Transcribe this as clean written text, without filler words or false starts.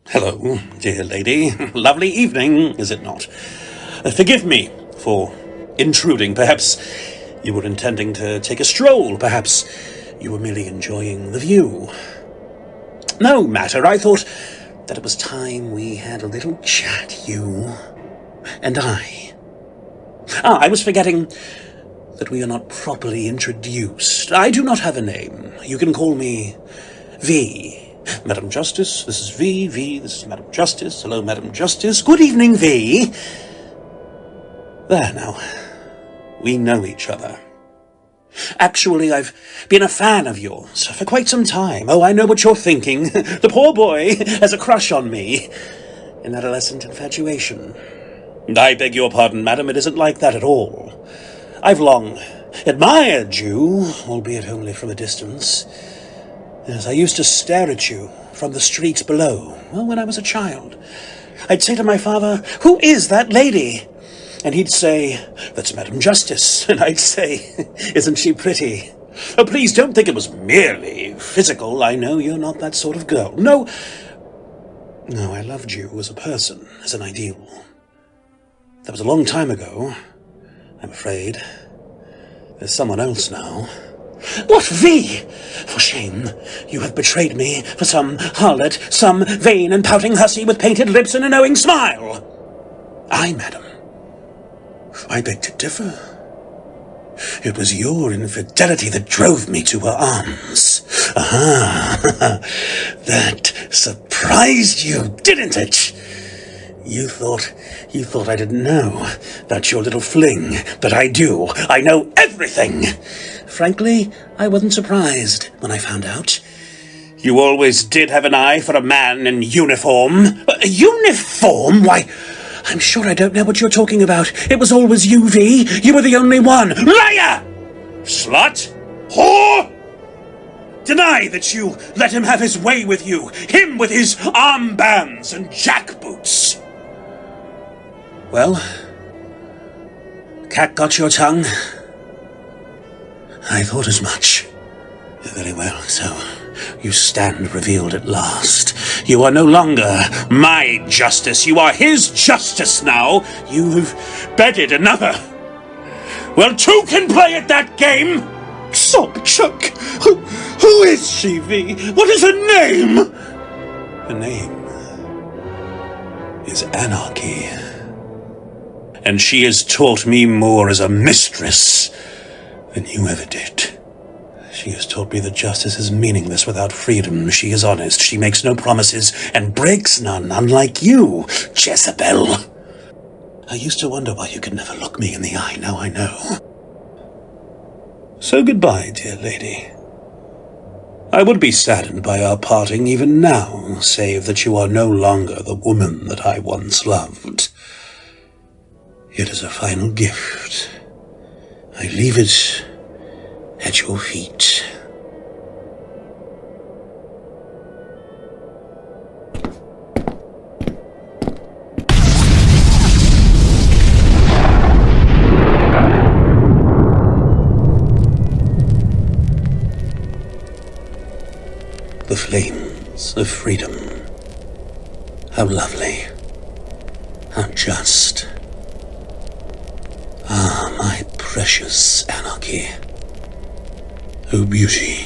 Hello, dear lady. Lovely evening, is it not? Forgive me for intruding. Perhaps you were intending to take a stroll. Perhaps you were merely enjoying the view. No matter, I thought that it was time we had a little chat, you and I. I was forgetting that we are not properly introduced. I do not have a name. You can call me V. Madam Justice, this is V. This is Madam Justice. Hello, Madam Justice. Good evening, V. There now. We know each other. Actually, I've been a fan of yours for quite some time. Oh, I know what you're thinking. The poor boy has a crush on me. An adolescent infatuation. I beg your pardon, madam. It isn't like that at all. I've long admired you, albeit only from a distance. Yes, I used to stare at you from the streets below, when I was a child. I'd say to my father, "Who is that lady?" And he'd say, "That's Madam Justice." And I'd say, "Isn't she pretty?" Oh, please don't think it was merely physical. I know you're not that sort of girl. No, I loved you as a person, as an ideal. That was a long time ago, I'm afraid. There's someone else now. What, V? For shame. You have betrayed me for some harlot, some vain and pouting hussy with painted lips and a knowing smile. I, madam, I beg to differ. It was your infidelity that drove me to her arms. Aha! That surprised you, didn't it? You thought I didn't know. That's your little fling. But I do. I know everything. Frankly, I wasn't surprised when I found out. You always did have an eye for a man in uniform. Uniform? Why, I'm sure I don't know what you're talking about. It was always you, V. You were the only one. Liar! Slut! Whore! Deny that you let him have his way with you. Him with his armbands and jackboots. Well, cat got your tongue? I thought as much. Very well, so you stand revealed at last. You are no longer my justice. You are his justice now. You have bedded another. Well, two can play at that game. Sob Chuck. Who is she, V? What is her name? Her name is Anarchy. And she has taught me more as a mistress than you ever did. She has taught me that justice is meaningless without freedom. She is honest. She makes no promises and breaks none, unlike you, Jezebel. I used to wonder why you could never look me in the eye. Now I know. So goodbye, dear lady. I would be saddened by our parting even now, save that you are no longer the woman that I once loved. Yet as a final gift, I leave it at your feet. The flames of freedom. How lovely. How just. Ah, my precious Anarchy. O beauty